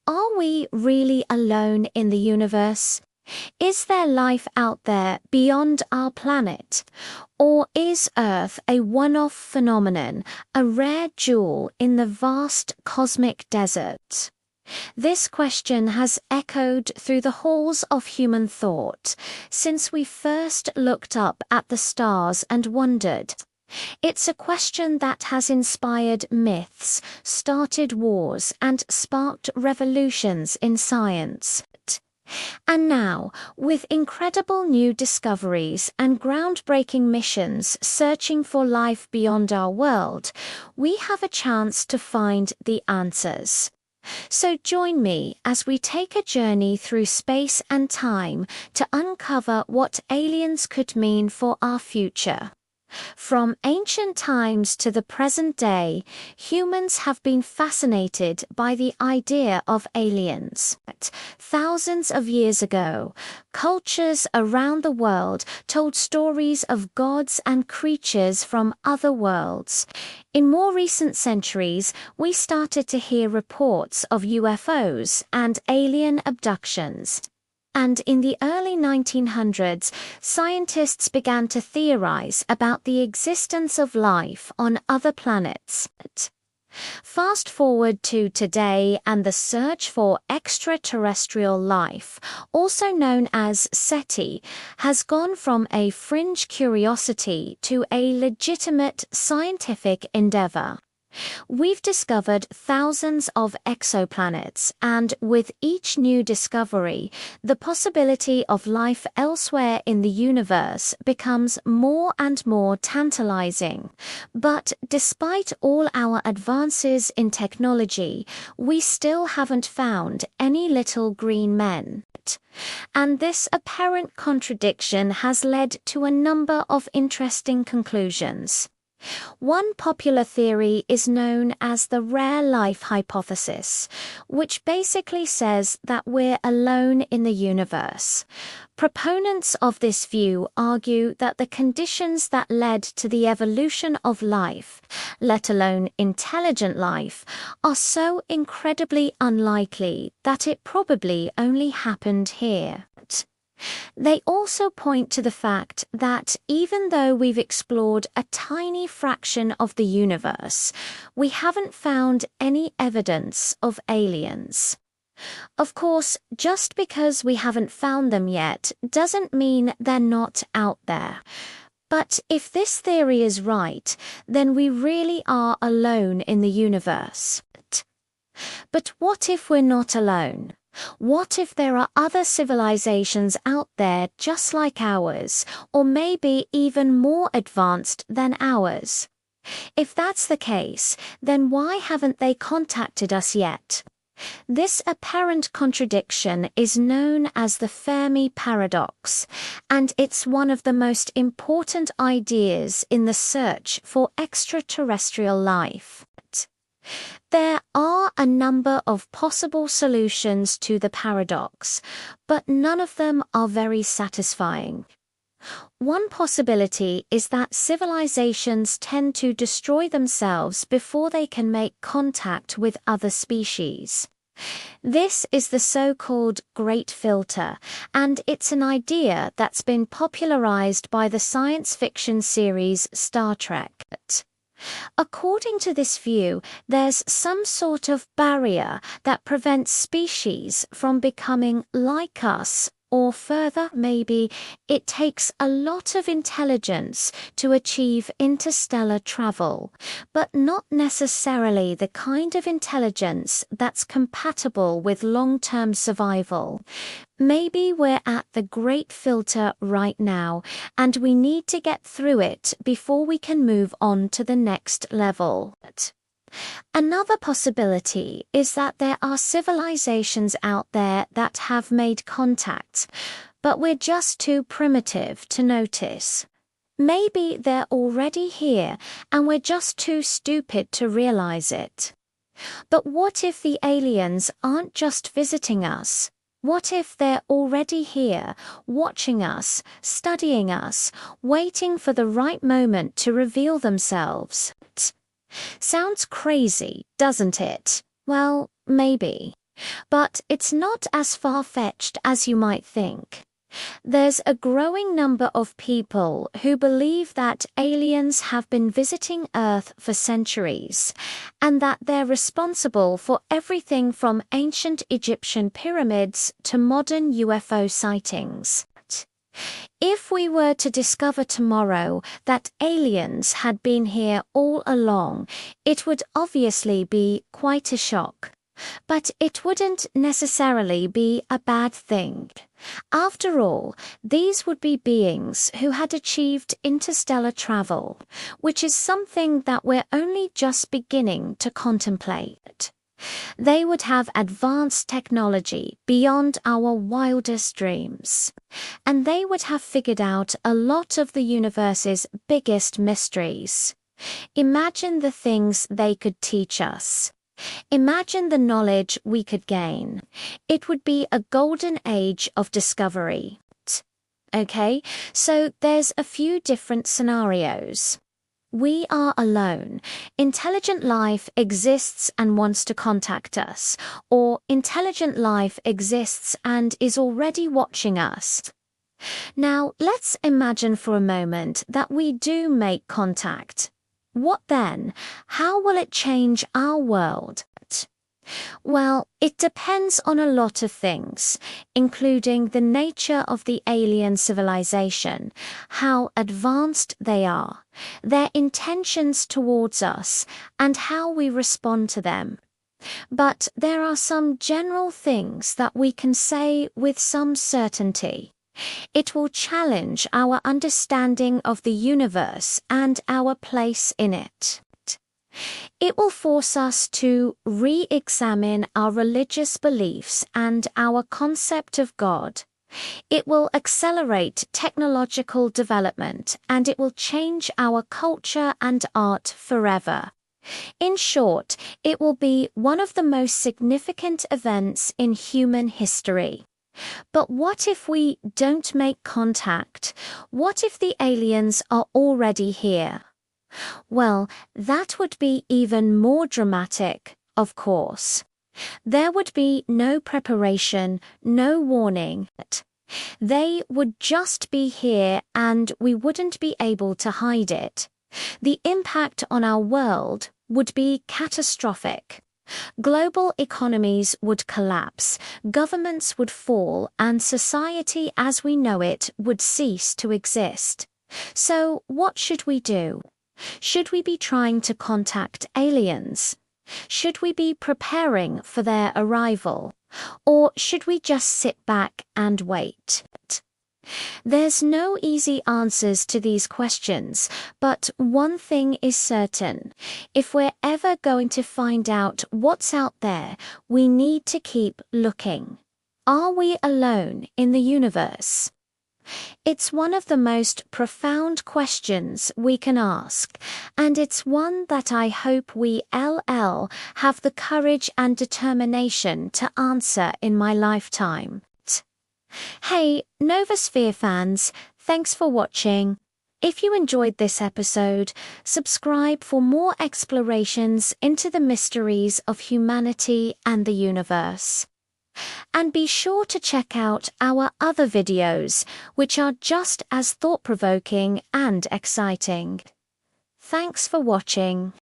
Are we really alone in the universe? Is there life out there beyond our planet? Or is Earth a one-off phenomenon, a rare jewel in the vast cosmic desert? This question has echoed through the halls of human thought since we first looked up at the stars and wondered. It's a question that has inspired myths, started wars, and sparked revolutions in science. And now, with incredible new discoveries and groundbreaking missions searching for life beyond our world, we have a chance to find the answers. So join me as we take a journey through space and time to uncover what aliens could mean for our future. From ancient times to the present day, humans have been fascinated by the idea of aliens. Thousands of years ago, cultures around the world told stories of gods and creatures from other worlds. In more recent centuries, we started to hear reports of UFOs and alien abductions. And in the early 1900s, scientists began to theorize about the existence of life on other planets. Fast forward to today, and the search for extraterrestrial life, also known as SETI, has gone from a fringe curiosity to a legitimate scientific endeavor. We've discovered thousands of exoplanets, and with each new discovery, the possibility of life elsewhere in the universe becomes more and more tantalizing. But despite all our advances in technology, we still haven't found any little green men. And this apparent contradiction has led to a number of interesting conclusions. One popular theory is known as the rare life hypothesis, which basically says that we're alone in the universe. Proponents of this view argue that the conditions that led to the evolution of life, let alone intelligent life, are so incredibly unlikely that it probably only happened here. They also point to the fact that even though we've explored a tiny fraction of the universe, we haven't found any evidence of aliens. Of course, just because we haven't found them yet doesn't mean they're not out there. But if this theory is right, then we really are alone in the universe. But what if we're not alone? What if there are other civilizations out there just like ours, or maybe even more advanced than ours? If that's the case, then why haven't they contacted us yet? This apparent contradiction is known as the Fermi Paradox, and it's one of the most important ideas in the search for extraterrestrial life. There are a number of possible solutions to the paradox, but none of them are very satisfying. One possibility is that civilizations tend to destroy themselves before they can make contact with other species. This is the so-called Great Filter, and it's an idea that's been popularized by the science fiction series Star Trek. According to this view, there's some sort of barrier that prevents species from becoming like us, or further, maybe, it takes a lot of intelligence to achieve interstellar travel, but not necessarily the kind of intelligence that's compatible with long-term survival. Maybe we're at the Great Filter right now, and we need to get through it before we can move on to the next level. Another possibility is that there are civilizations out there that have made contact, but we're just too primitive to notice. Maybe they're already here, and we're just too stupid to realize it. But what if the aliens aren't just visiting us? What if they're already here, watching us, studying us, waiting for the right moment to reveal themselves? Sounds crazy, doesn't it? Well, maybe. But it's not as far-fetched as you might think. There's a growing number of people who believe that aliens have been visiting Earth for centuries, and that they're responsible for everything from ancient Egyptian pyramids to modern UFO sightings. If we were to discover tomorrow that aliens had been here all along, it would obviously be quite a shock. But it wouldn't necessarily be a bad thing. After all, these would be beings who had achieved interstellar travel, which is something that we're only just beginning to contemplate. They would have advanced technology beyond our wildest dreams, and they would have figured out a lot of the universe's biggest mysteries. Imagine the things they could teach us. Imagine the knowledge we could gain. It would be a golden age of discovery. Okay, so there's a few different scenarios. We are alone. Intelligent life exists and wants to contact us, or intelligent life exists and is already watching us. Now, let's imagine for a moment that we do make contact. What then? How will it change our world? Well, it depends on a lot of things, including the nature of the alien civilization, how advanced they are, their intentions towards us, and how we respond to them. But there are some general things that we can say with some certainty. It will challenge our understanding of the universe and our place in it. It will force us to re-examine our religious beliefs and our concept of God. It will accelerate technological development, and it will change our culture and art forever. In short, it will be one of the most significant events in human history. But what if we don't make contact? What if the aliens are already here? Well, that would be even more dramatic, of course. There would be no preparation, no warning. They would just be here and we wouldn't be able to hide it. The impact on our world would be catastrophic. Global economies would collapse, governments would fall, and society as we know it would cease to exist. So, what should we do? Should we be trying to contact aliens? Should we be preparing for their arrival? Or should we just sit back and wait? There's no easy answers to these questions, but one thing is certain. If we're ever going to find out what's out there, we need to keep looking. Are we alone in the universe? It's one of the most profound questions we can ask, and it's one that I hope we have the courage and determination to answer in my lifetime. Hey, Novosphere fans, thanks for watching. If you enjoyed this episode, subscribe for more explorations into the mysteries of humanity and the universe. And be sure to check out our other videos, which are just as thought-provoking and exciting. Thanks for watching.